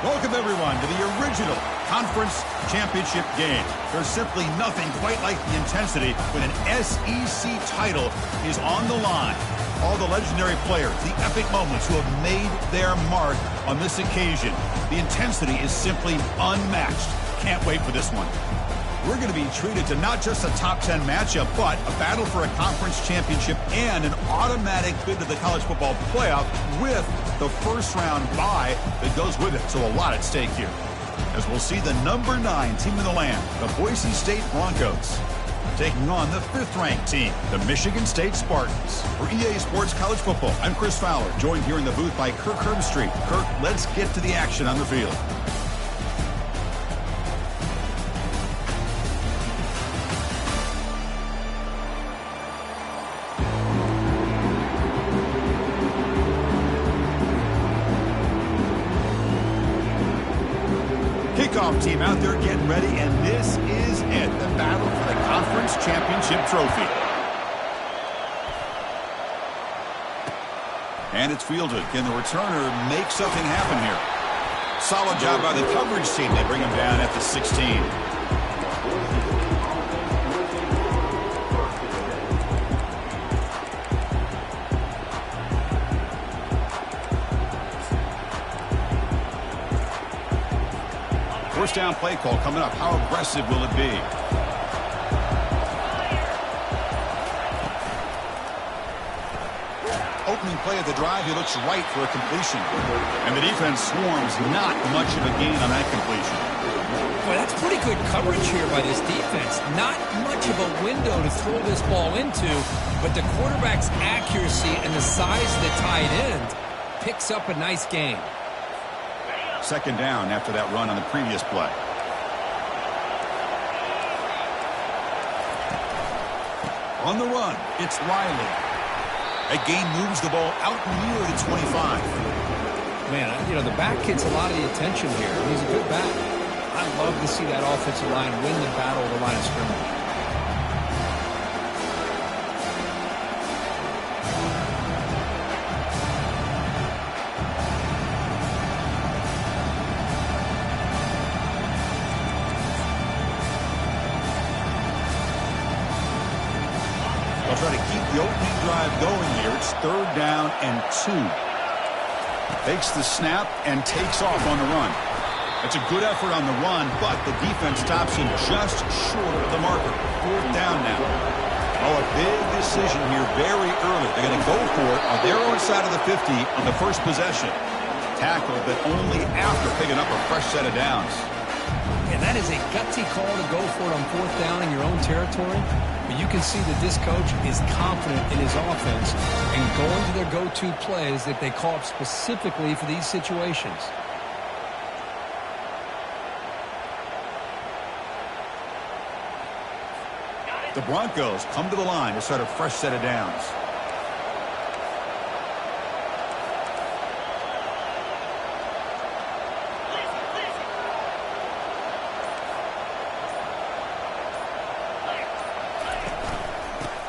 Welcome, everyone, to the original conference championship game. There's simply nothing quite like the intensity when an SEC title is on the line. All the legendary players, the epic moments who have made their mark on this occasion. The intensity is simply unmatched. Can't wait for this one. We're going to be treated to not just a top 10 matchup, but a battle for a conference championship and an automatic bid to the college football playoff with the first round bye that goes with it. So a lot at stake here. As we'll see the number 9 team in the land, the Boise State Broncos, taking on the 5th-ranked team, the Michigan State Spartans. For EA Sports College Football, I'm Chris Fowler, joined here in the booth by Kirk Herbstreit. Kirk, let's get to the action on the field. Kickoff team out there getting ready, and this is it, the battle for the conference championship trophy. And it's fielded. Can the returner make something happen here? Solid job by the coverage team. They bring him down at the 16. First down play call coming up. How aggressive will it be? Opening play of the drive, he looks right for a completion. And the defense swarms, not much of a gain on that completion. Boy, that's pretty good coverage here by this defense. Not much of a window to throw this ball into, but the quarterback's accuracy and the size of the tight end picks up a nice gain. Second down after that run on the previous play. On the run, it's Riley. A gain moves the ball out near the 25. Man, you know, the back gets a lot of the attention here. He's a good back. I love to see that offensive line win the battle of the line of scrimmage. Try to keep the opening drive going here. It's 3rd down and 2. Takes the snap and takes off on the run. It's a good effort on the run, but the defense stops him just short of the marker. 4th down now. Oh, a big decision here very early. They're going to go for it on their own side of the 50 on the first possession. Tackle, but only after picking up a fresh set of downs. And that is a gutsy call to go for it on 4th down in your own territory. But you can see that this coach is confident in his offense and going to their go-to plays that they call up specifically for these situations. The Broncos come to the line to start a fresh set of downs.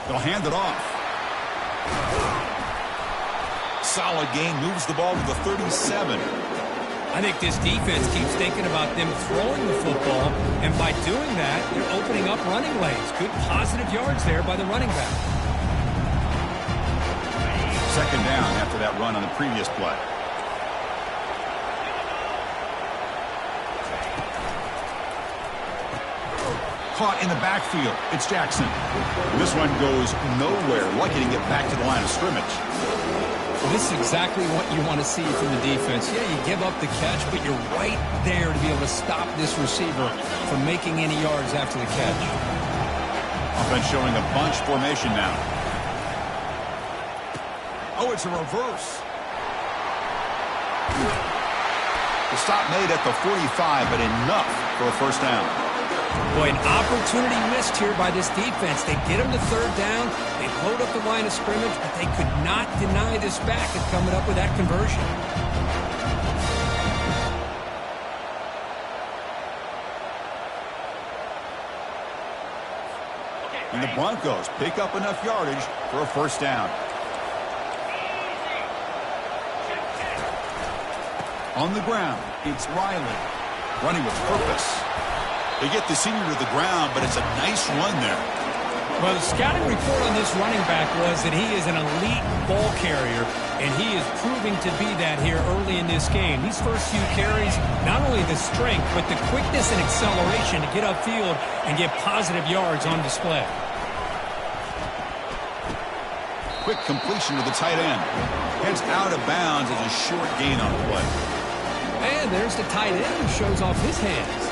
They'll hand it off. Solid gain, moves the ball to the 37. I think this defense keeps thinking about them throwing the football, and by doing that, they're opening up running lanes. Good positive yards there by the running back. Second down after that run on the previous play. Caught in the backfield. It's Jackson. This one goes nowhere. Lucky to get back to the line of scrimmage. Well, this is exactly what you want to see from the defense. Yeah, you give up the catch, but you're right there to be able to stop this receiver from making any yards after the catch. Offense showing a bunch formation now. Oh, it's a reverse. The stop made at the 45, but enough for a first down. Boy, an opportunity missed here by this defense. They get him to 3rd down. They load up the line of scrimmage, but they could not deny this back at coming up with that conversion. And the Broncos pick up enough yardage for a first down. On the ground, it's Riley. Running with purpose. They get the senior to the ground, but it's a nice run there. Well, the scouting report on this running back was that he is an elite ball carrier, and he is proving to be that here early in this game. These first few carries, not only the strength, but the quickness and acceleration to get upfield and get positive yards on display. Quick completion to the tight end. Heads out of bounds as a short gain on the play. And there's the tight end who shows off his hands.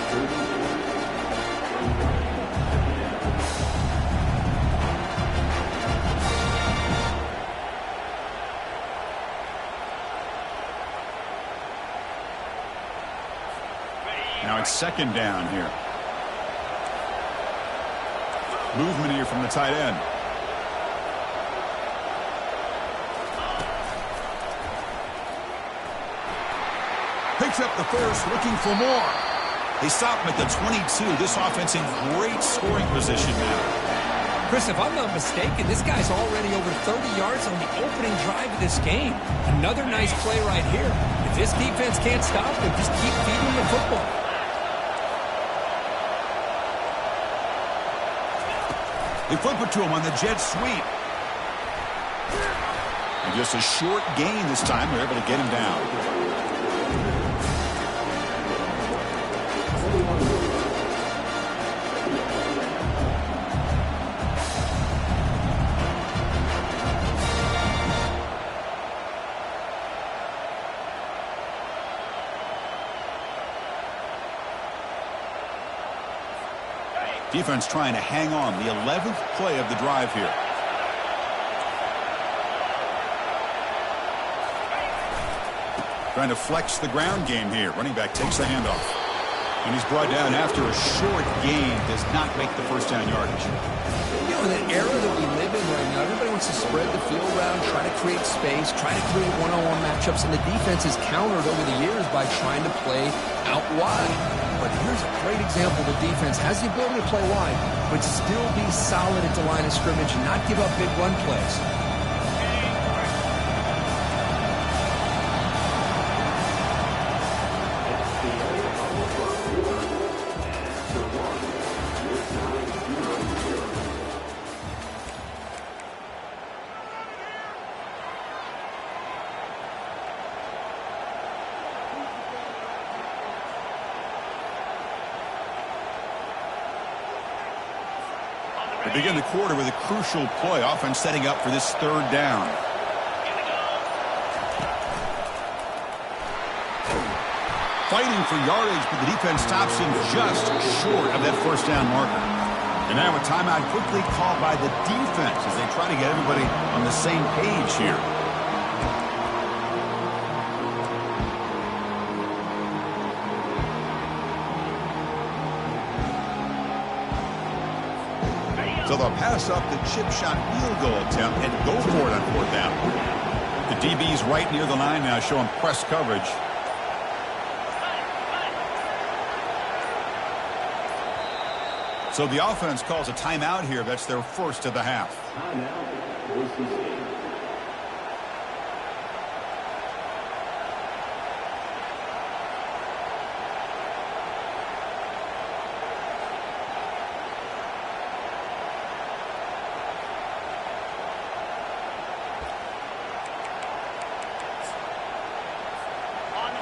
Now it's second down here. Movement here from the tight end. Picks up the first, looking for more. They stop him at the 22. This offense in great scoring position now. Chris, if I'm not mistaken, this guy's already over 30 yards on the opening drive of this game. Another nice play right here. If this defense can't stop him, just keep feeding the football. They flip it to him on the jet sweep. And just a short gain this time. They're able to get him down. Defense trying to hang on. The 11th play of the drive here. Trying to flex the ground game here. Running back takes the handoff. And he's brought down after a short gain. Does not make the first down yardage. You know, in the era that we live in right now, everybody wants to spread the field around, try to create space, try to create one-on-one matchups, and the defense has countered over the years by trying to play out wide. But here's a great example. The defense has the ability to play wide, but still be solid at the line of scrimmage and not give up big run plays. They begin the quarter with a crucial play. Offense setting up for this third down. Fighting for yardage, but the defense stops him just short of that first down marker. And now a timeout quickly called by the defense as they try to get everybody on the same page here. So they'll pass up the chip shot field goal attempt and go for it on fourth down. The DB's right near the line now, showing press coverage. So the offense calls a timeout here. That's their first of the half. Timeout, Boise.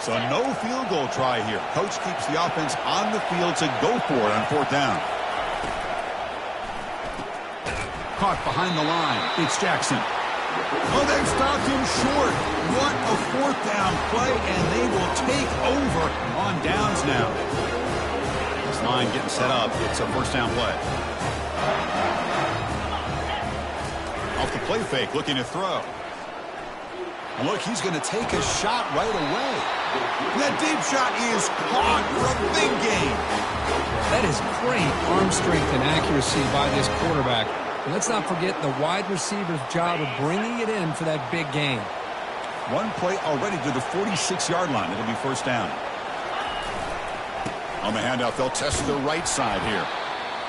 So no field goal try here. Coach keeps the offense on the field to go for it on fourth down. Caught behind the line. It's Jackson. Oh, they've stopped him short. What a fourth down play, and they will take over on downs now. This line getting set up. It's a first down play. Off the play fake, looking to throw. Look, he's going to take a shot right away. That deep shot is caught for a big gain. That is great arm strength and accuracy by this quarterback. And let's not forget the wide receiver's job of bringing it in for that big gain. One play already to the 46-yard line. It'll be first down. On the handoff, they'll test the right side here.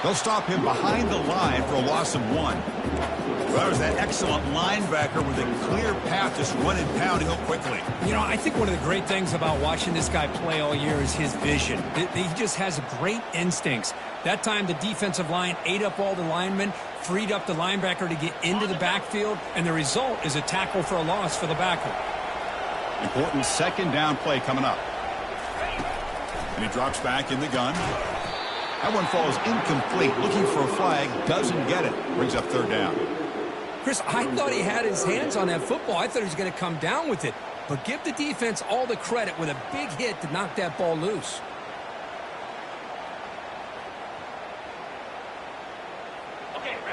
They'll stop him behind the line for a loss of 1. Well, there's that excellent linebacker with a clear path, just running, pounding up quickly. You know, I think one of the great things about watching this guy play all year is his vision. He just has great instincts. That time, the defensive line ate up all the linemen, freed up the linebacker to get into the backfield, and the result is a tackle for a loss for the backer. Important second down play coming up. And he drops back in the gun. That one falls incomplete. Looking for a flag, doesn't get it. Brings up third down. Chris, I thought he had his hands on that football. I thought he was going to come down with it. But give the defense all the credit with a big hit to knock that ball loose.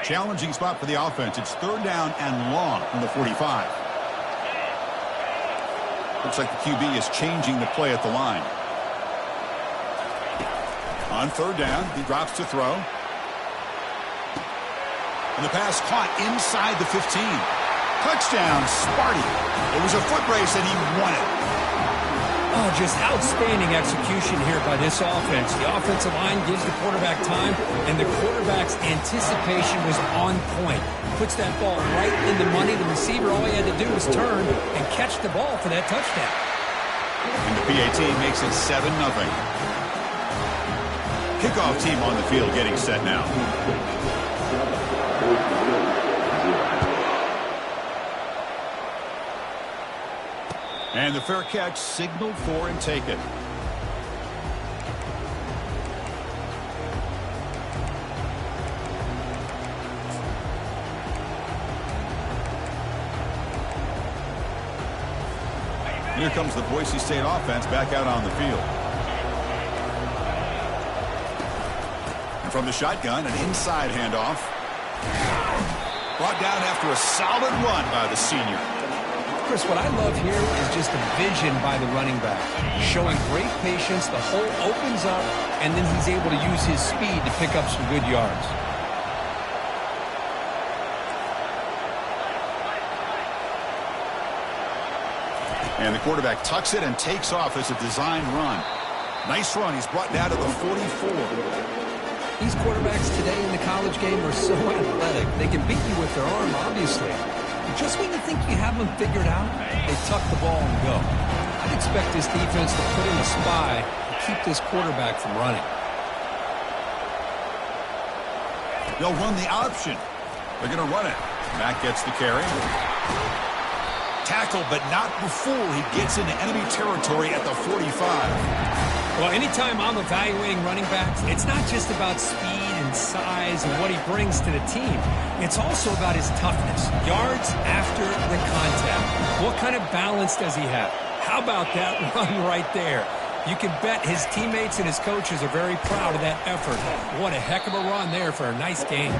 Challenging spot for the offense. It's third down and long from the 45. Looks like the QB is changing the play at the line. On third down, he drops to throw. And the pass caught inside the 15. Touchdown, Sparty. It was a foot race, and he won it. Oh, just outstanding execution here by this offense. The offensive line gives the quarterback time, and the quarterback's anticipation was on point. Puts that ball right in the money. The receiver, all he had to do was turn and catch the ball for that touchdown. And the PAT makes it 7-0. Kickoff team on the field getting set now. And the fair catch signaled for and taken. Here comes the Boise State offense back out on the field. And from the shotgun, an inside handoff. Brought down after a solid run by the senior. Chris, what I love here is just the vision by the running back. Showing great patience, the hole opens up, and then he's able to use his speed to pick up some good yards. And the quarterback tucks it and takes off as a designed run. Nice run. He's brought down to the 44. These quarterbacks today in the college game are so athletic. They can beat you with their arm, obviously. Just when you think you have them figured out, they tuck the ball and go. I'd expect this defense to put in a spy and keep this quarterback from running. They'll run the option. They're going to run it. Mack gets the carry. Tackle, but not before he gets into enemy territory at the 45. Well, anytime I'm evaluating running backs, it's not just about speed and size and what he brings to the team. It's also about his toughness. Yards after the contact. What kind of balance does he have? How about that run right there? You can bet his teammates and his coaches are very proud of that effort. What a heck of a run there for a nice game.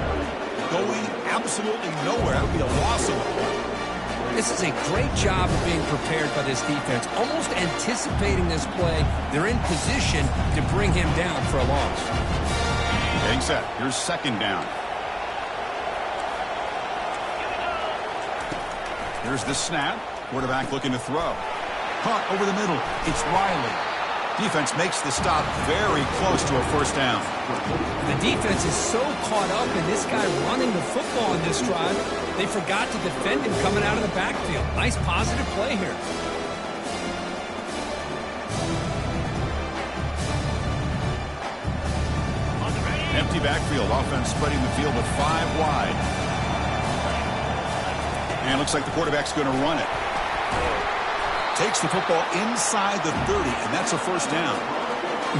Going absolutely nowhere. That would be a loss of a play. This is a great job of being prepared by this defense, almost anticipating this play. They're in position to bring him down for a loss. Getting set. Here's second down. Here's the snap. Quarterback looking to throw. Caught over the middle. It's Riley. Defense makes the stop very close to a first down. The defense is so caught up in this guy running the football in this drive, they forgot to defend him coming out of the backfield. Nice positive play here. Empty backfield. Offense spreading the field with 5 wide. And looks like the quarterback's going to run it. Takes the football inside the 30, and that's a first down.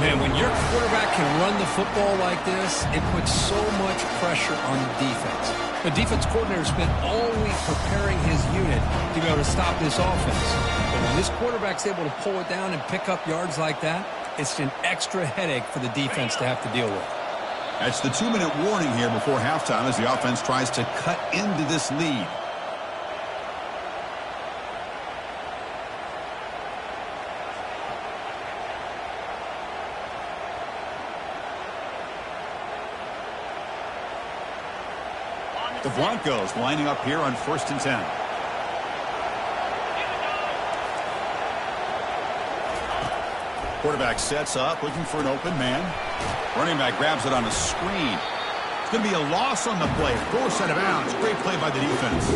Man, when your quarterback can run the football like this, it puts so much pressure on the defense. The defense coordinator spent all week preparing his unit to be able to stop this offense. But when this quarterback's able to pull it down and pick up yards like that, it's an extra headache for the defense to have to deal with. That's the 2-minute warning here before halftime as the offense tries to cut into this lead. The Broncos lining up here on 1st and 10. Quarterback sets up, looking for an open man. Running back grabs it on a screen. Going to be a loss on the play. Forced out of bounds. Great play by the defense.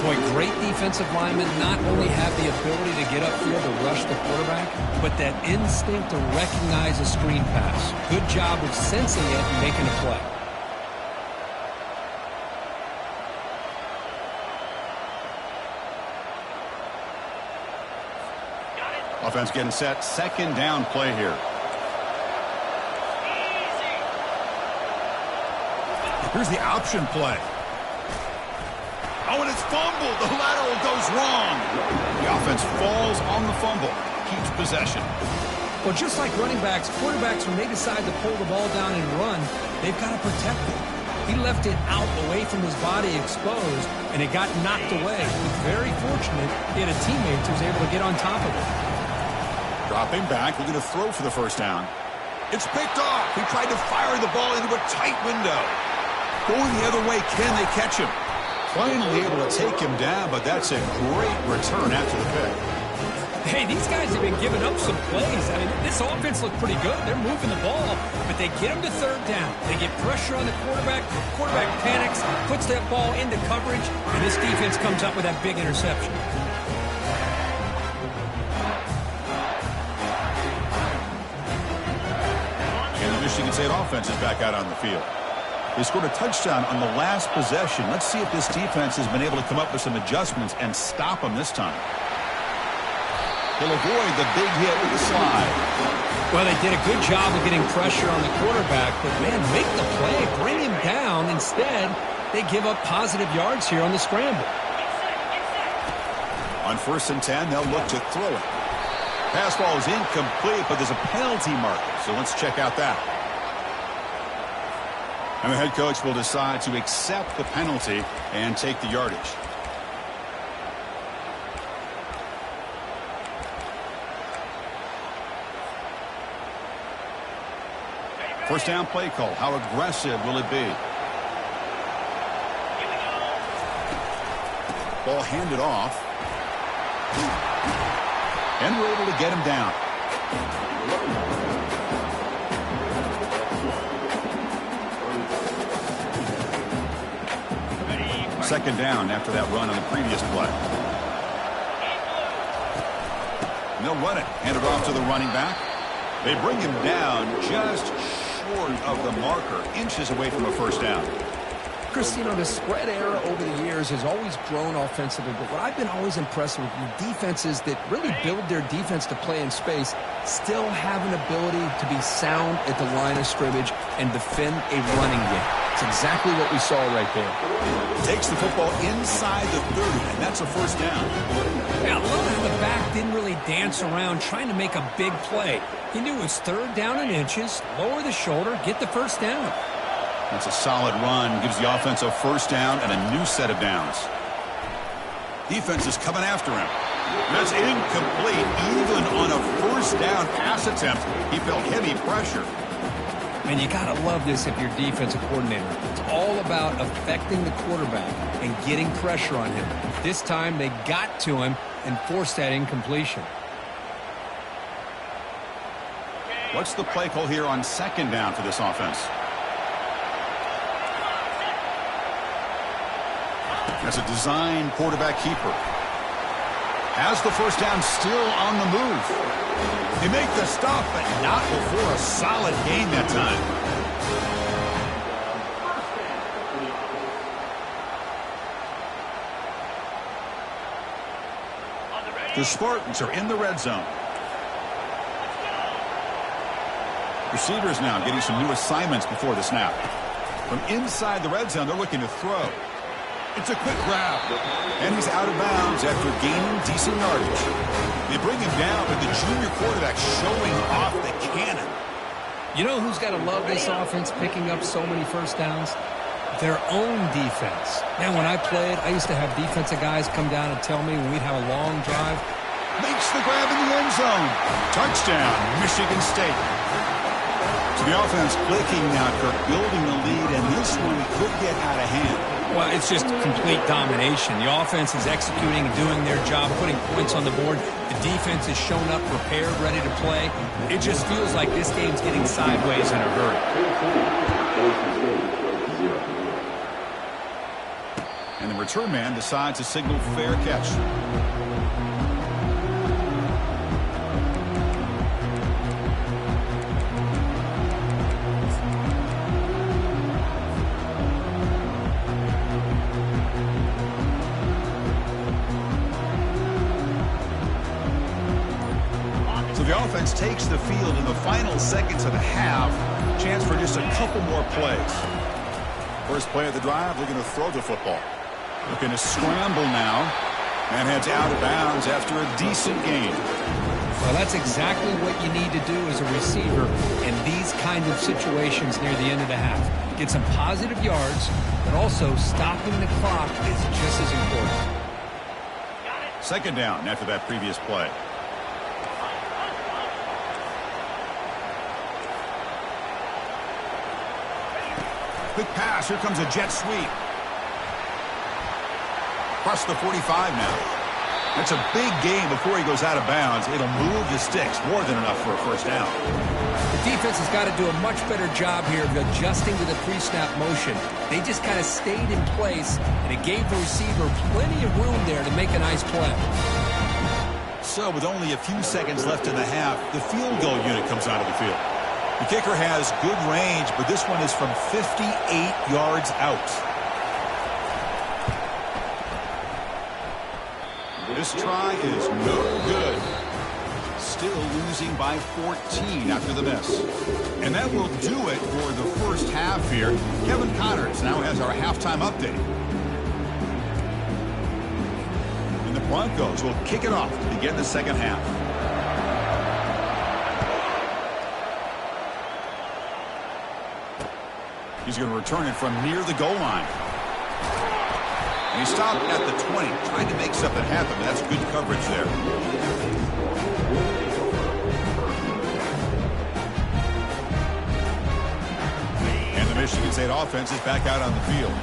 Boy, great defensive linemen not only have the ability to get upfield to rush the quarterback, but that instinct to recognize a screen pass. Good job of sensing it and making a play. Offense getting set. Second down play here. Here's the option play. Oh, and it's fumbled. The lateral goes wrong. The offense falls on the fumble. Keeps possession. Well, just like running backs, quarterbacks, when they decide to pull the ball down and run, they've got to protect it. He left it out away from his body exposed, and it got knocked away. He was very fortunate he had a teammate who was able to get on top of it. Dropping back, looking to throw for the first down. It's picked off. He tried to fire the ball into a tight window. Going the other way, can they catch him? Finally able to take him down, but that's a great return after the pick. Hey, these guys have been giving up some plays. I mean, this offense looked pretty good. They're moving the ball, but they get him to third down. They get pressure on the quarterback. Quarterback panics, puts that ball into coverage, and this defense comes up with that big interception. And the Michigan State offense is back out on the field. They scored a touchdown on the last possession. Let's see if this defense has been able to come up with some adjustments and stop them this time. They'll avoid the big hit with the slide. Well, they did a good job of getting pressure on the quarterback, but, man, make the play, bring him down. Instead, they give up positive yards here on the scramble. On 1st and 10, they'll look to throw it. Pass ball is incomplete, but there's a penalty marker, so let's check out that. And the head coach will decide to accept the penalty and take the yardage. First down play call. How aggressive will it be? Ball handed off. And we're able to get him down. Second down after that run on the previous play. And they'll run it. Hand it off to the running back. They bring him down just short of the marker, inches away from a first down. Chris, you know, the spread era over the years has always grown offensively, but what I've been always impressed with defenses that really build their defense to play in space still have an ability to be sound at the line of scrimmage and defend a running game. It's exactly what we saw right there. Takes the football inside the 30, and that's a first down. Yeah, I love how the back didn't really dance around trying to make a big play. He knew it was third down in inches, lower the shoulder, get the first down. That's a solid run. Gives the offense a first down and a new set of downs. Defense is coming after him. That's incomplete. Even on a first down pass attempt, he felt heavy pressure. And you got to love this if you're defensive coordinator. It's all about affecting the quarterback and getting pressure on him. This time they got to him and forced that incompletion. What's the play call here on second down for this offense? That's a design quarterback keeper. Has the first down, still on the move. They make the stop, but not before a solid gain that time. The Spartans are in the red zone. Receivers now getting some new assignments before the snap. From inside the red zone, they're looking to throw. It's a quick grab, and he's out of bounds after gaining decent yardage. They bring him down, but the junior quarterback showing off the cannon. You know who's got to love this offense picking up so many first downs? Their own defense. Man, when I played, I used to have defensive guys come down and tell me when we'd have a long drive. Makes the grab in the end zone. Touchdown, Michigan State. So the offense clicking now, Kirk, building the lead, and this one could get out of hand. Well, it's just complete domination. The offense is executing and doing their job, putting points on the board. The defense is shown up, prepared, ready to play. It just feels like this game's getting sideways in a hurry. And the return man decides to signal fair catch. The offense takes the field in the final seconds of the half. Chance for just a couple more plays. First play of the drive, looking to throw the football. Looking to scramble now. And heads out of bounds after a decent gain. Well, that's exactly what you need to do as a receiver in these kind of situations near the end of the half. Get some positive yards, but also stopping the clock is just as important. Second down after that previous play. Quick pass. Here comes a jet sweep. Across the 45 now. That's a big gain before he goes out of bounds. It'll move the sticks. More than enough for a first down. The defense has got to do a much better job here of adjusting to the pre-snap motion. They just kind of stayed in place, and it gave the receiver plenty of room there to make a nice play. So with only a few seconds left in the half, the field goal unit comes out of the field. The kicker has good range, but this one is from 58 yards out. This try is no good. Still losing by 14 after the miss. And that will do it for the first half here. Kevin Connors now has our halftime update. And the Broncos will kick it off to begin the second half. He's going to return it from near the goal line. And he stopped at the 20, trying to make something happen, but that's good coverage there. And the Michigan State offense is back out on the field.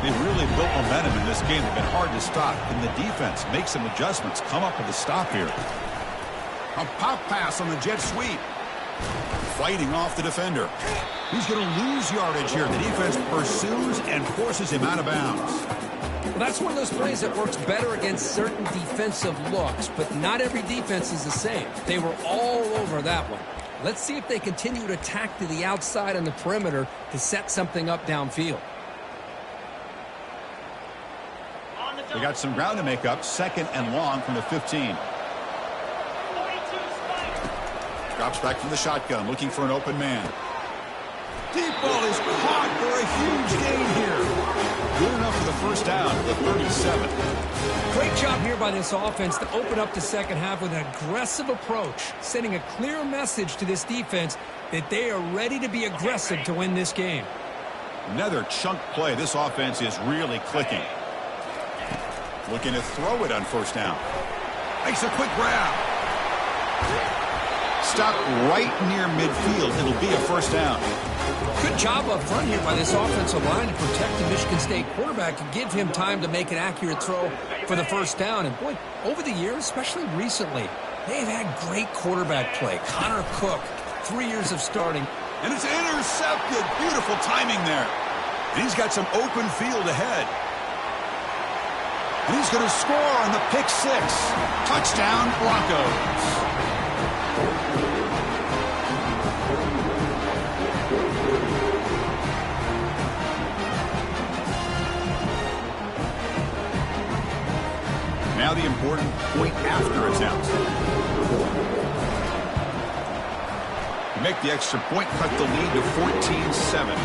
They've really built momentum in this game. They've been hard to stop. Can the defense make some adjustments, come up with a stop here? A pop pass on the jet sweep. Fighting off the defender. He's going to lose yardage here. The defense pursues and forces him out of bounds. Well, that's one of those plays that works better against certain defensive looks, but not every defense is the same. They were all over that one. Let's see if they continue to attack to the outside on the perimeter to set something up downfield. They got some ground to make up. Second and long from the 15. Drops back from the shotgun, looking for an open man. Deep ball is caught for a huge gain here. Good enough for the first down, the 37. Great job here by this offense to open up the second half with an aggressive approach, sending a clear message to this defense that they are ready to be aggressive to win this game. Another chunk play. This offense is really clicking. Looking to throw it on first down. Makes a quick grab. Stopped right near midfield. It'll be a first down. Good job up front here by this offensive line to protect the Michigan State quarterback and give him time to make an accurate throw for the first down. And boy, over the years, especially recently, they've had great quarterback play. Connor Cook, 3 years of starting. And it's intercepted. Beautiful timing there. And he's got some open field ahead. And he's going to score on the pick six. Touchdown, Broncos. Now the important point after attempt. Make the extra point, cut the lead to 14-7.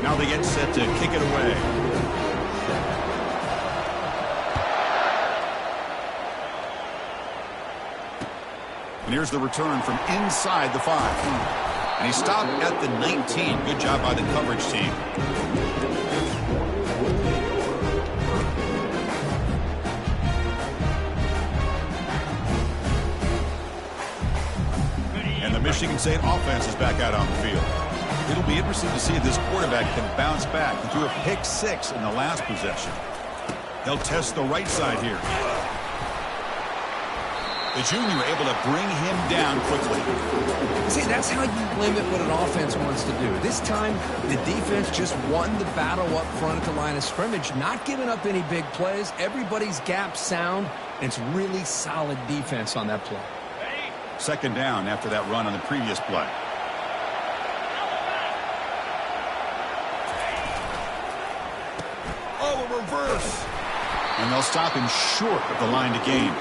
Now they get set to kick it away. And here's the return from inside the 5. And he stopped at the 19. Good job by the coverage team. And the Michigan State offense is back out on the field. It'll be interesting to see if this quarterback can bounce back. He threw a pick six in the last possession. He'll test the right side here. The junior able to bring him down quickly. See, that's how you limit what an offense wants to do. This time, the defense just won the battle up front at the line of scrimmage, not giving up any big plays. Everybody's gap sound, and it's really solid defense on that play. Second down after that run on the previous play. Oh, a reverse. And they'll stop him short of the line to gain.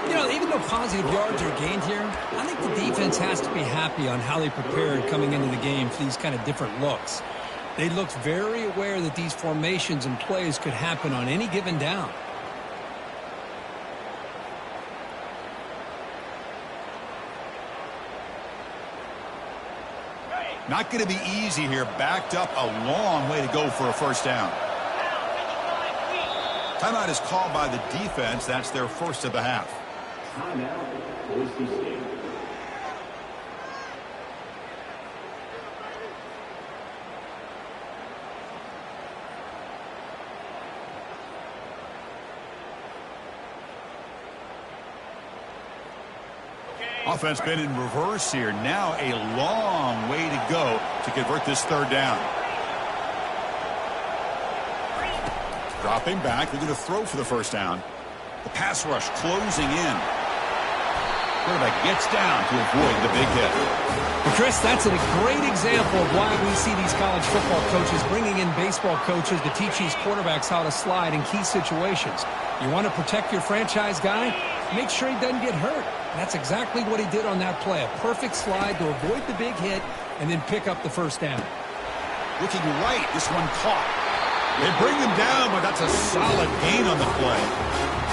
You know, even though positive yards are gained here, I think the defense has to be happy on how they prepared coming into the game for these kind of different looks. They looked very aware that these formations and plays could happen on any given down. Not going to be easy here. Backed up a long way to go for a first down. Timeout is called by the defense. That's their first of the half. Timeout, Boise State. Offense been in reverse here. Now a long way to go to convert this third down. Dropping back. They're going to throw for the first down. The pass rush closing in. Quarterback gets down to avoid the big hit. Well, Chris, that's a great example of why we see these college football coaches bringing in baseball coaches to teach these quarterbacks how to slide in key situations. You want to protect your franchise guy? Make sure he doesn't get hurt. That's exactly what he did on that play. A perfect slide to avoid the big hit and then pick up the first down. Looking right, this one caught. They bring him down, but that's a solid gain on the play.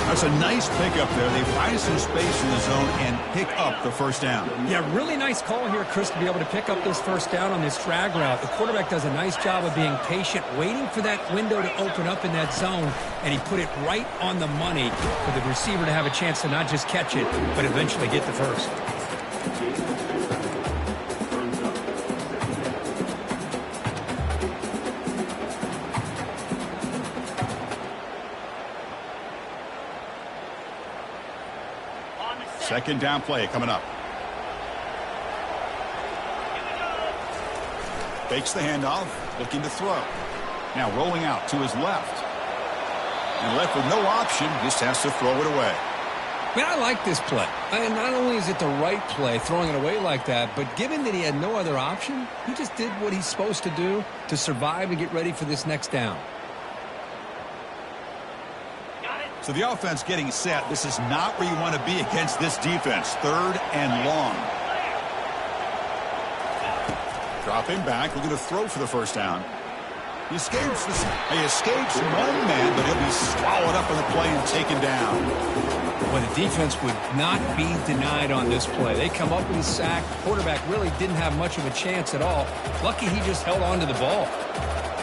That's a nice pickup there. They find some space in the zone and pick up the first down. Yeah, really nice call here, Chris, to be able to pick up this first down on this drag route. The quarterback does a nice job of being patient, waiting for that window to open up in that zone, and he put it right on the money for the receiver to have a chance to not just catch it, but eventually get the first. Second down play coming up. Fakes the handoff, looking to throw. Now rolling out to his left. And left with no option, just has to throw it away. Man, I like this play. And not only is it the right play, throwing it away like that, but given that he had no other option, he just did what he's supposed to do to survive and get ready for this next down. So the offense getting set. This is not where you want to be against this defense. Third and long. Dropping back. Looking to throw for the first down. He escapes one man, but he'll be swallowed up on the play and taken down. Well, the defense would not be denied on this play. They come up with a sack. The quarterback really didn't have much of a chance at all. Lucky he just held on to the ball.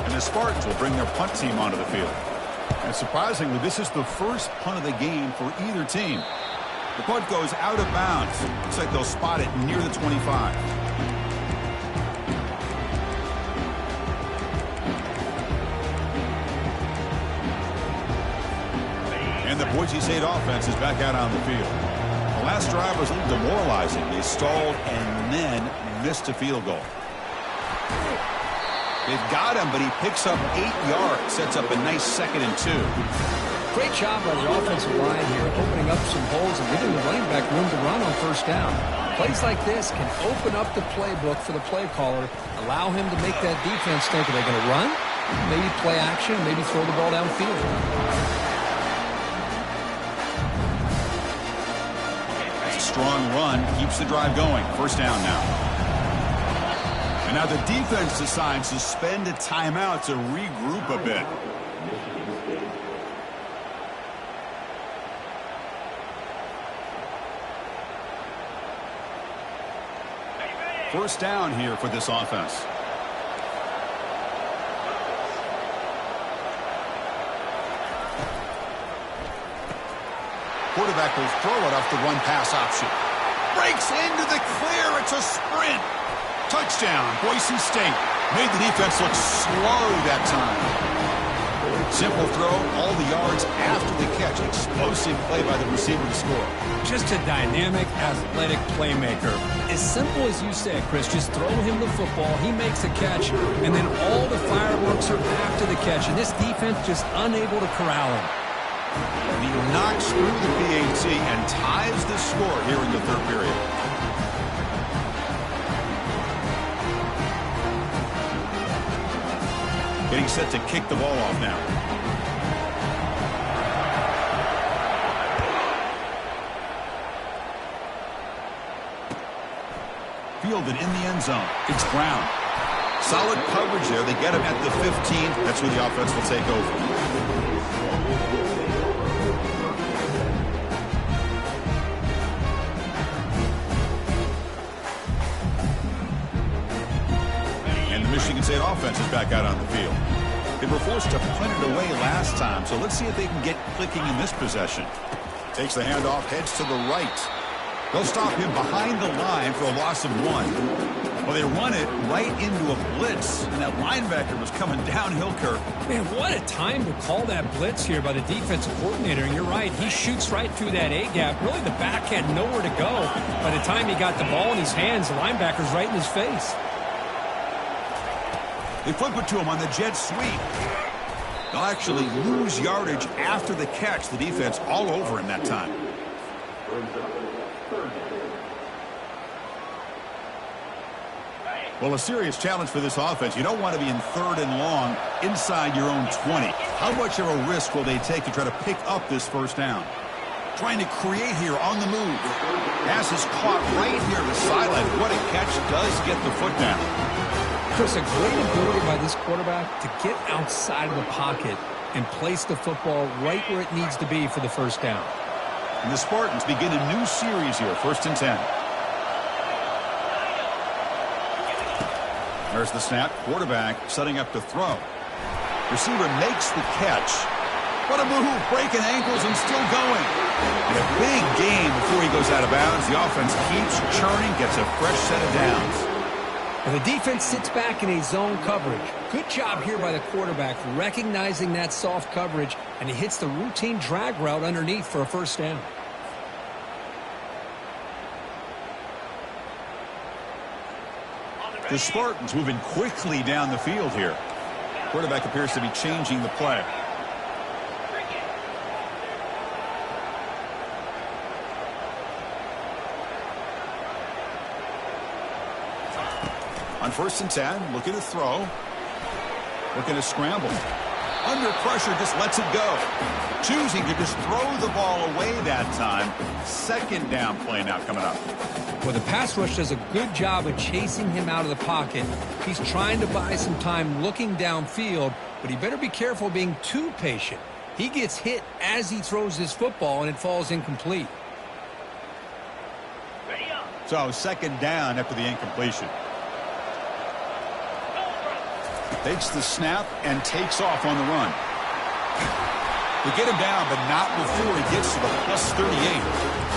And the Spartans will bring their punt team onto the field. And surprisingly, this is the first punt of the game for either team. The punt goes out of bounds. Looks like they'll spot it near the 25. And the Boise State offense is back out on the field. The last drive was a little demoralizing. They stalled and then missed a field goal. They've got him, but he picks up 8 yards, sets up a nice 2nd and 2. Great job by the offensive line here, opening up some holes and giving the running back room to run on first down. Plays like this can open up the playbook for the play caller, allow him to make that defense think, are they going to run? Maybe play action, maybe throw the ball downfield. That's a strong run, keeps the drive going. First down now. And now the defense decides to spend a timeout to regroup a bit. First down here for this offense. Quarterback will throw it off the run-pass option. Breaks into the clear. It's a sprint. Touchdown, Boise State. Made the defense look slow that time. Simple throw, all the yards after the catch. Explosive play by the receiver to score. Just a dynamic, athletic playmaker. As simple as you said, Chris, just throw him the football, he makes a catch, and then all the fireworks are after the catch, and this defense just unable to corral him. And he knocks through the PAT and ties the score here in the third period. Getting set to kick the ball off now. Fielded in the end zone. It's Brown. Solid coverage there. They get him at the 15. That's where the offense will take over. And the Michigan State offense is back out on the field. They were forced to punt it away last time, so let's see if they can get clicking in this possession. Takes the handoff, heads to the right. They'll stop him behind the line for a loss of 1. Well, they run it right into a blitz, and that linebacker was coming downhill, Kirk. Man, what a time to call that blitz here by the defensive coordinator. And you're right, he shoots right through that A-gap. Really, the back had nowhere to go. By the time he got the ball in his hands, the linebacker's right in his face. They flip it to him on the jet sweep. They'll actually lose yardage after the catch. The defense all over him that time. Well, a serious challenge for this offense. You don't want to be in 3rd and long inside your own 20. How much of a risk will they take to try to pick up this first down? Trying to create here on the move. Pass is caught right here to the sideline. What a catch. Does get the foot down. Chris, a great ability by this quarterback to get outside of the pocket and place the football right where it needs to be for the first down. And the Spartans begin a new series here, 1st and 10. There's the snap. Quarterback setting up to throw. Receiver makes the catch. What a move. Breaking ankles and still going. And a big game before he goes out of bounds. The offense keeps churning, gets a fresh set of downs. And the defense sits back in a zone coverage. Good job here by the quarterback recognizing that soft coverage, and he hits the routine drag route underneath for a first down. The Spartans moving quickly down the field here. Quarterback appears to be changing the play. On 1st and 10, looking to throw. Looking to scramble. Under pressure, just lets it go. Choosing to just throw the ball away that time. 2nd down play now coming up. Well, the pass rush does a good job of chasing him out of the pocket. He's trying to buy some time looking downfield, but he better be careful being too patient. He gets hit as he throws this football, and it falls incomplete. So 2nd down after the incompletion. Takes the snap and takes off on the run. They get him down, but not before he gets to the plus 38.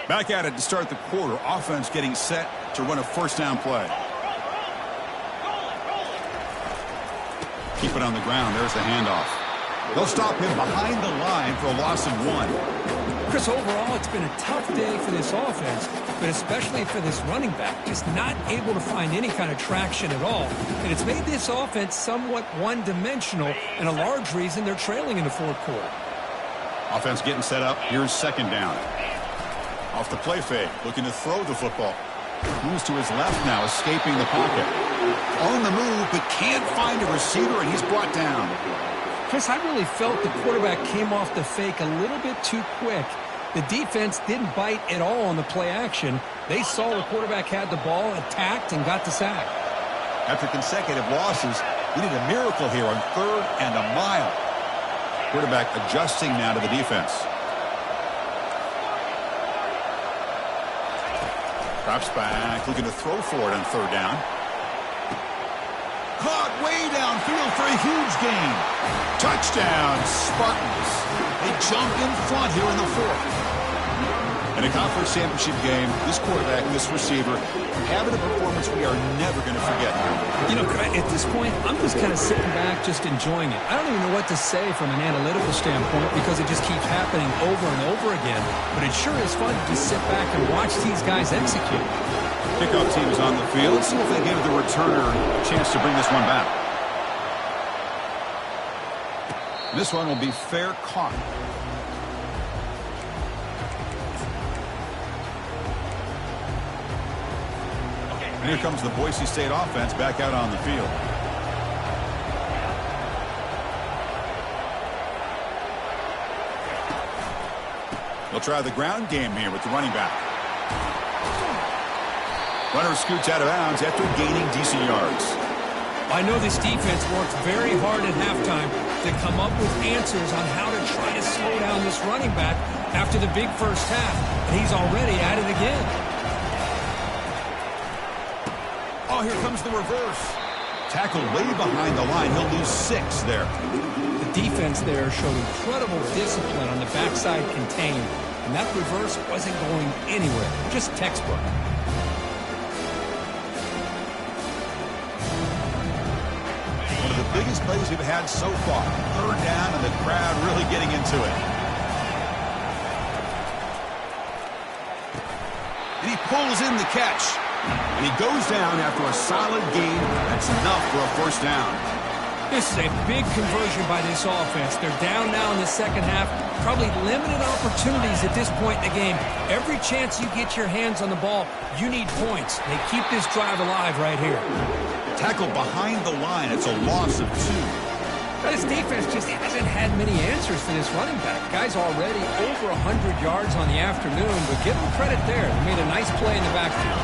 Back at it to start the quarter. Offense getting set to run a first down play. Keep it on the ground. There's the handoff. They'll stop him behind the line for a loss of 1. Chris, overall, it's been a tough day for this offense, but especially for this running back, just not able to find any kind of traction at all. And it's made this offense somewhat one-dimensional, and a large reason they're trailing in the 4th quarter. Offense getting set up. Here's 2nd down. Off the play fake, looking to throw the football. Moves to his left now, escaping the pocket. On the move, but can't find a receiver, and he's brought down. Chris, I really felt the quarterback came off the fake a little bit too quick. The defense didn't bite at all on the play action. They saw the quarterback had the ball, attacked, and got the sack. After consecutive losses, we need a miracle here on 3rd and a mile. Quarterback adjusting now to the defense. Drops back, looking to throw for it on 3rd down. Caught way downfield for a huge gain. Touchdown, Spartans. They jump in front here in the 4th. In a conference championship game, this quarterback, this receiver, having a performance we are never going to forget. You know, at this point, I'm just kind of sitting back, just enjoying it. I don't even know what to say from an analytical standpoint because it just keeps happening over and over again. But it sure is fun to just sit back and watch these guys execute. Kickoff team is on the field. Let's see if they give the returner a chance to bring this one back. This one will be fair caught. And here comes the Boise State offense back out on the field. They'll try the ground game here with the running back. Runner scoots out of bounds after gaining decent yards. I know this defense worked very hard at halftime to come up with answers on how to try to slow down this running back after the big first half. And he's already at it again. Oh, here comes the reverse. Tackle way behind the line. He'll lose 6 there. The defense there showed incredible discipline on the backside contained, and that reverse wasn't going anywhere. Just textbook. One of the biggest plays we've had so far. 3rd down, and the crowd really getting into it. And he pulls in the catch. And he goes down after a solid gain. That's enough for a 1st down. This is a big conversion by this offense. They're down now in the second half. Probably limited opportunities at this point in the game. Every chance you get your hands on the ball, you need points. They keep this drive alive right here. Tackle behind the line. It's a loss of 2. This defense just hasn't had many answers to this running back. Guy's already over 100 yards on the afternoon, but give him credit there. He made a nice play in the backfield.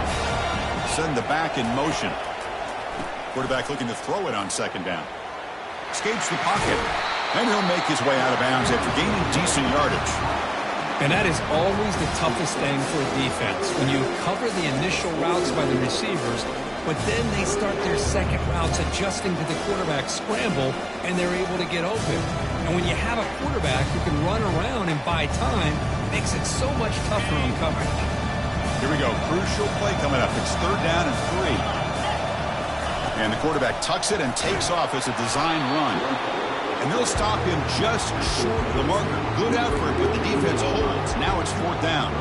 Send the back in motion. Quarterback looking to throw it on 2nd down. Escapes the pocket. And he'll make his way out of bounds after gaining decent yardage. And that is always the toughest thing for a defense. When you cover the initial routes by the receivers, but then they start their second routes adjusting to the quarterback scramble, and they're able to get open. And when you have a quarterback who can run around and buy time, it makes it so much tougher on coverage. Here we go. Crucial play coming up. It's 3rd down and 3. And the quarterback tucks it and takes off as a design run. And they'll stop him just short of the marker. Good effort, but the defense holds. Now it's 4th down.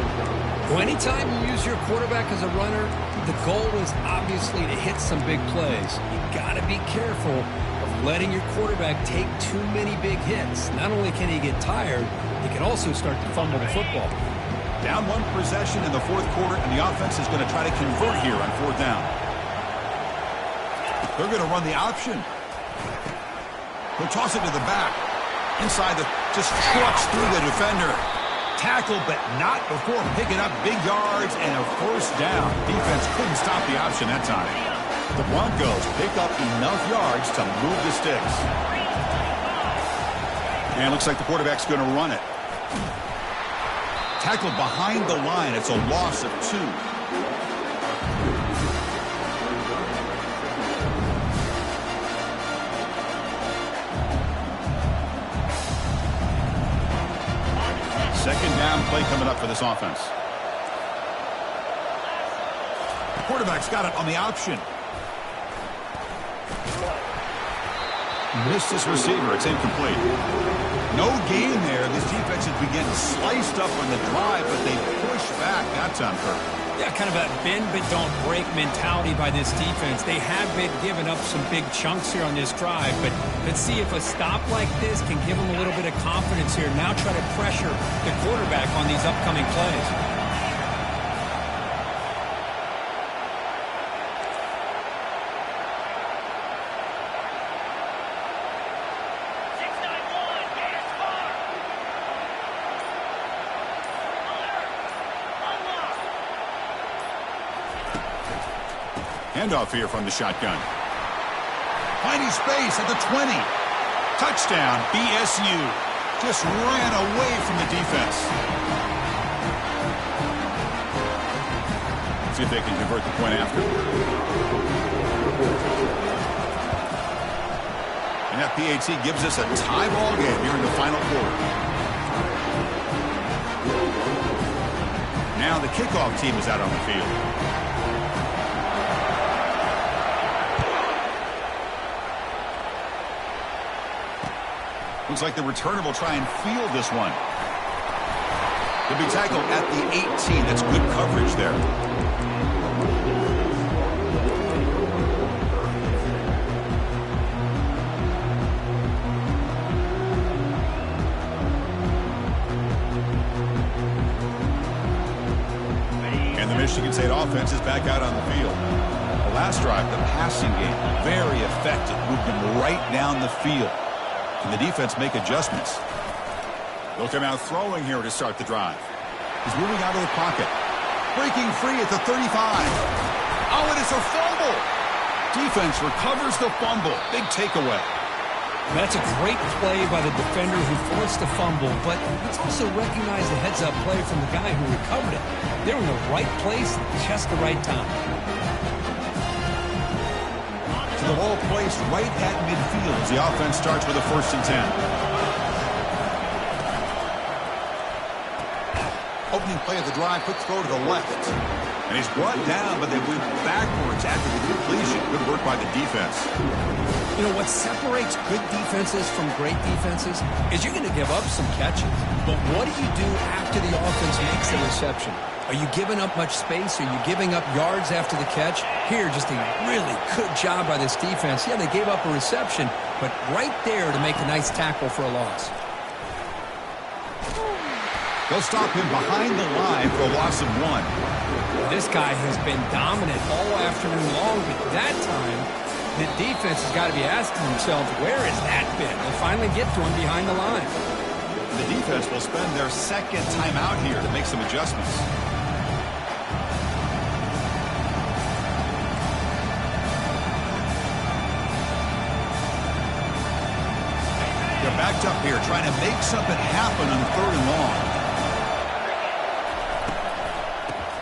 Well, anytime you use your quarterback as a runner, the goal is obviously to hit some big plays. You got to be careful of letting your quarterback take too many big hits. Not only can he get tired, he can also start to fumble the football. Down 1 possession in the 4th quarter, and the offense is going to try to convert here on 4th down. They're going to run the option. He'll toss it to the back. Inside, just trucks through the defender. Tackle, but not before picking up big yards and a 1st down. Defense couldn't stop the option that time. The Broncos pick up enough yards to move the sticks. And it looks like the quarterback's going to run it. Tackle behind the line. It's a loss of 2. Second down play coming up for this offense. The quarterback's got it on the option. Missed his receiver. It's incomplete. No gain there. This defense has been getting sliced up on the drive, but they push back that time, Kirk. Yeah, kind of a bend but don't break mentality by this defense. They have been giving up some big chunks here on this drive, but let's see if a stop like this can give them a little bit of confidence here. Now try to pressure the quarterback on these upcoming plays. Handoff here from the shotgun. Finding space at the 20. Touchdown, BSU. Just ran away from the defense. See if they can convert the point after. And that PAT gives us a tie ball game here in the final quarter. Now the kickoff team is out on the field. Looks like the returner will try and field this one. He'll be tackled at the 18. That's good coverage there. And the Michigan State offense is back out on the field. The last drive, the passing game, very effective. Moved them right down the field. And the defense make adjustments. They'll come out throwing here to start the drive. He's moving out of the pocket. Breaking free at the 35. Oh, and it's a fumble. Defense recovers the fumble. Big takeaway. That's a great play by the defender who forced the fumble, but let's also recognize the heads-up play from the guy who recovered it. They're in the right place at just the right time. The ball placed right at midfield as the offense starts with a 1st and 10. Opening play of the drive, quick throw to the left. And he's brought down, but they went backwards after the completion. Good work by the defense. You know, what separates good defenses from great defenses is you're going to give up some catches. But what do you do after the offense makes the reception? Are you giving up much space? Are you giving up yards after the catch? Here, just a really good job by this defense. Yeah, they gave up a reception, but right there to make a nice tackle for a loss. They'll stop him behind the line for a loss of 1. This guy has been dominant all afternoon long, but that time, the defense has got to be asking themselves, where has that been? They finally get to him behind the line. The defense will spend their 2nd timeout here to make some adjustments. They're backed up here, trying to make something happen on 3rd and long.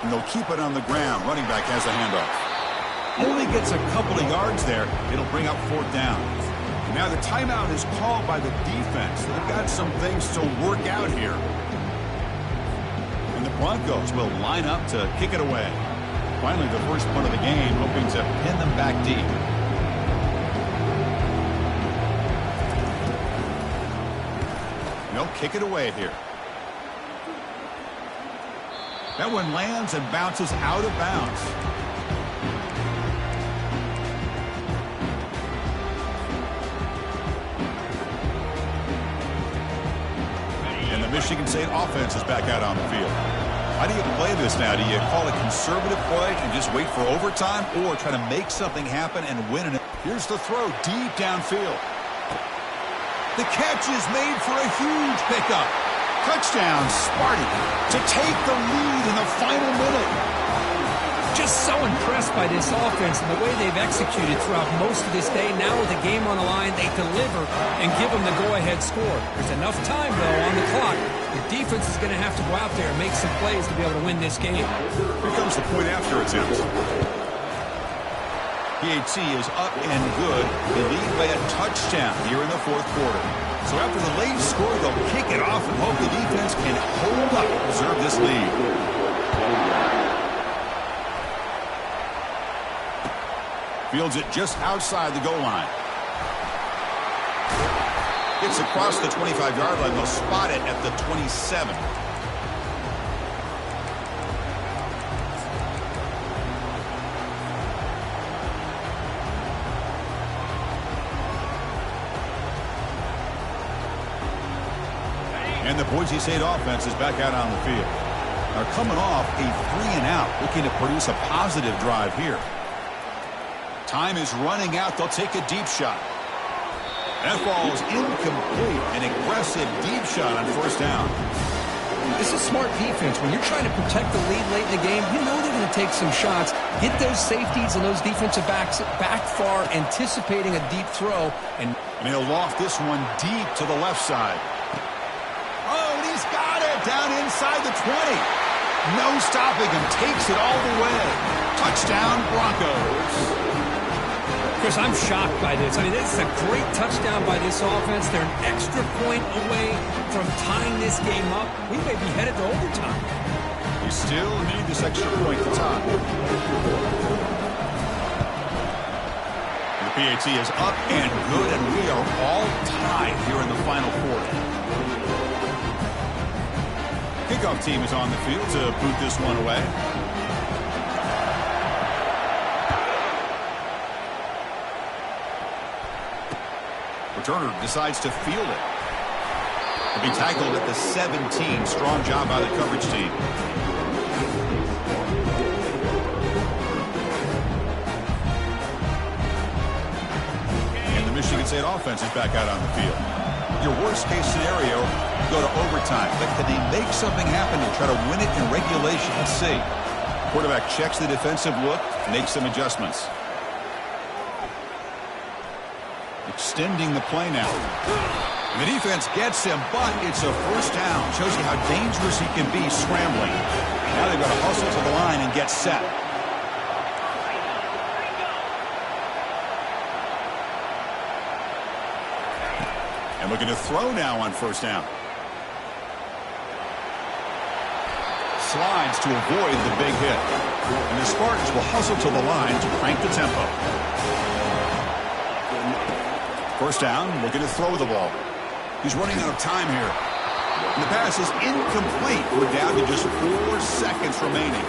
And they'll keep it on the ground. Running back has a handoff. Only gets a couple of yards there. It'll bring up 4th down. Now the timeout is called by the defense. They've got some things to work out here. And the Broncos will line up to kick it away. Finally, the first punt of the game, hoping to pin them back deep. They'll kick it away here. That one lands and bounces out of bounds. And the Michigan State offense is back out on the field. How do you play this now? Do you call a conservative play and just wait for overtime, or try to make something happen and win it? Here's the throw deep downfield. The catch is made for a huge pickup. Touchdown, Sparty, to take the lead in the final minute. Just so impressed by this offense and the way they've executed throughout most of this day. Now with the game on the line, they deliver and give them the go-ahead score. There's enough time, though, on the clock. The defense is going to have to go out there and make some plays to be able to win this game. Here comes the point after attempt. PAT is up and good. They lead by a touchdown here in the 4th quarter. So after the late score, they'll kick it off and hope the defense can hold up and preserve this lead. Fields it just outside the goal line. Gets across the 25-yard line. They'll spot it at the 27. And the Boise State offense is back out on the field. They're coming off a 3-and-out, looking to produce a positive drive here. Time is running out. They'll take a deep shot. That ball is incomplete. An aggressive deep shot on 1st down. This is smart defense. When you're trying to protect the lead late in the game, you know they're going to take some shots. Get those safeties and those defensive backs back far, anticipating a deep throw. And he'll loft this one deep to the left side. Oh, and he's got it down inside the 20. No stopping him. Takes it all the way. Touchdown, Broncos. Chris, I'm shocked by this. I mean, this is a great touchdown by this offense. They're an extra point away from tying this game up. We may be headed to overtime. You still need this extra point to tie. The PAT is up and good, and we are all tied here in the final quarter. Kickoff team is on the field to boot this one away. Returner decides to field it. He'll be tackled at the 17. Strong job by the coverage team. And the Michigan State offense is back out on the field. Your worst case scenario, go to overtime. But can they make something happen and try to win it in regulation? Let's see. Quarterback checks the defensive look, makes some adjustments. Extending the play now. The defense gets him, but it's a first down. Shows you how dangerous he can be scrambling. Now they've got to hustle to the line and get set. And looking to throw now on first down. Slides to avoid the big hit. And the Spartans will hustle to the line to crank the tempo. First down, looking to throw the ball. He's running out of time here. And the pass is incomplete. We're down to just 4 seconds remaining.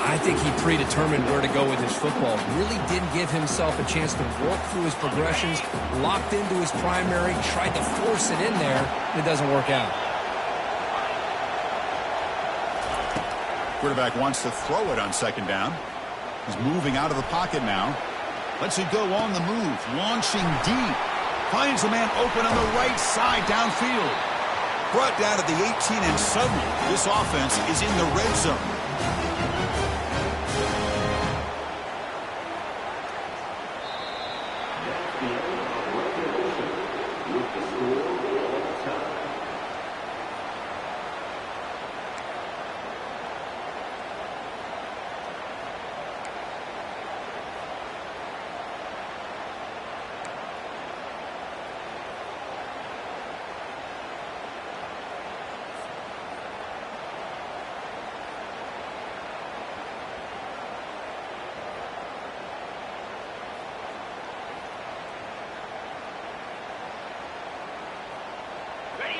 I think he predetermined where to go with his football. Really didn't give himself a chance to walk through his progressions, locked into his primary, tried to force it in there, and it doesn't work out. Quarterback wants to throw it on second down. He's moving out of the pocket now. Lets it go on the move, launching deep. Finds a man open on the right side downfield. Brought down at the 18, and suddenly this offense is in the red zone.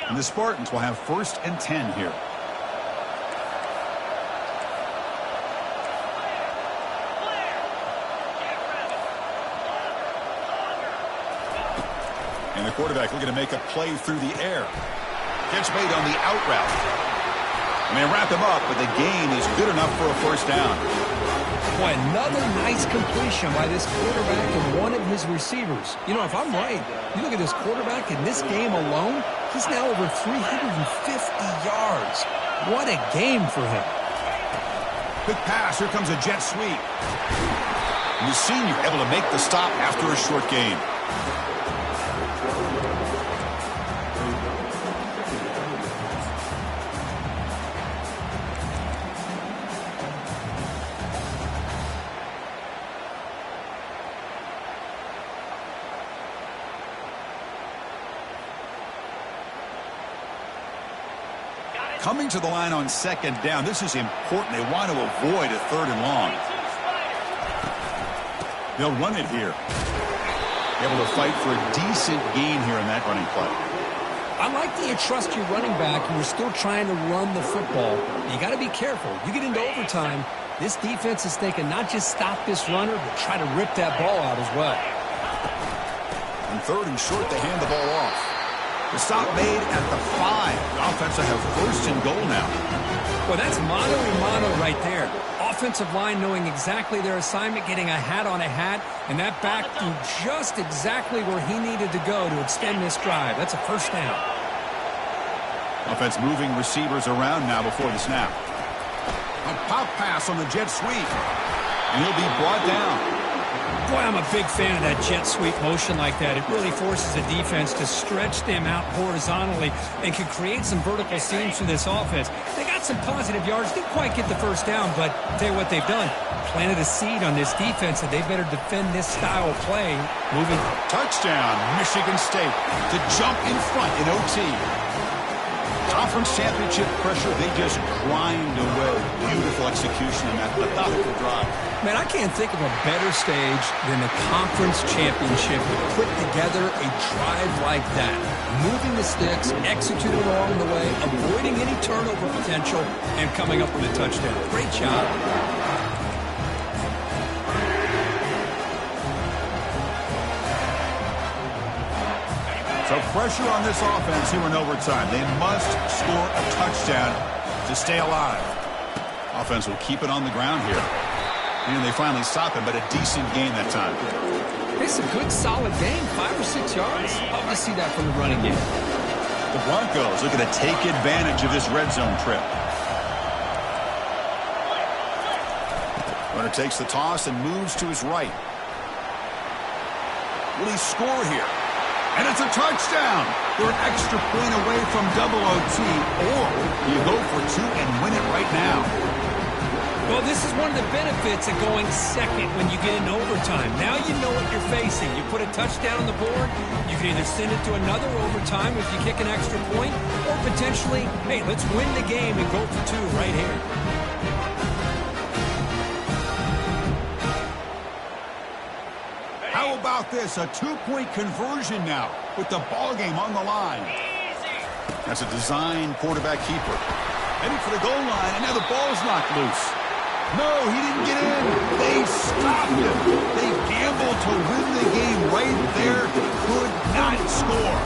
And the Spartans will have 1st and 10 here. And the quarterback looking to make a play through the air. Catch made on the out route. And they wrap him up, but the gain is good enough for a first down. Boy, another nice completion by this quarterback and one of his receivers. You know, if I'm right, you look at this quarterback in this game alone, he's now over 350 yards. What a game for him. Quick pass. Here comes a jet sweep. And the senior able to make the stop after a short gain. Coming to the line on second down. This is important. They want to avoid a 3rd and long. They'll run it here. Able to fight for a decent gain here in that running play. I like that you trust your running back and you're still trying to run the football. You got to be careful. You get into overtime, this defense is thinking not just stop this runner, but try to rip that ball out as well. On 3rd and short, they hand the ball off. The stop made at the 5. The offense will have 1st and goal now. Well, that's mano a mano right there. Offensive line knowing exactly their assignment, getting a hat on a hat, and that back threw just exactly where he needed to go to extend this drive. That's a first down. Offense moving receivers around now before the snap. A pop pass on the jet sweep. And he'll be brought down. Boy, I'm a big fan of that jet sweep motion like that. It really forces the defense to stretch them out horizontally and can create some vertical seams through this offense. They got some positive yards. Didn't quite get the first down, but I'll tell you what they've done. Planted a seed on this defense, and they better defend this style of play. Moving. Touchdown, Michigan State to jump in front in OT. Conference championship pressure, they just grind away. Beautiful execution on that methodical drive. Man, I can't think of a better stage than the conference championship to put together a drive like that. Moving the sticks, executing along the way, avoiding any turnover potential, and coming up with a touchdown. Great job. So pressure on this offense here in overtime. They must score a touchdown to stay alive. Offense will keep it on the ground here. And they finally stop him, but a decent gain that time. It's a good, solid game. 5 or 6 yards. Love to see that from the running game. The Broncos looking to take advantage of this red zone trip. Runner takes the toss and moves to his right. Will he score here? And it's a touchdown. They're an extra point away from double OT, or you go for 2 and win it right now. Well, this is one of the benefits of going second when you get in overtime. Now you know what you're facing. You put a touchdown on the board, you can either send it to another overtime if you kick an extra point, or potentially, hey, let's win the game and go for 2 right here. How about this? A 2-point conversion now with the ball game on the line. That's a design quarterback keeper. Heading for the goal line, and now the ball's knocked loose. No, he didn't get in. They stopped him. They gambled to win the game right there. Could not score.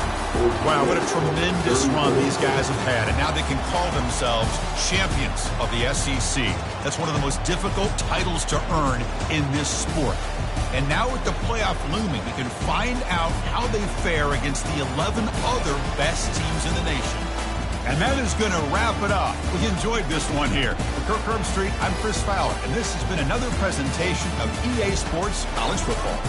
Wow, what a tremendous run these guys have had. And now they can call themselves champions of the SEC. That's one of the most difficult titles to earn in this sport. And now with the playoff looming, we can find out how they fare against the 11 other best teams in the nation. And that is going to wrap it up. We enjoyed this one here. For Kirk Herbstreit, I'm Chris Fowler, and this has been another presentation of EA Sports College Football.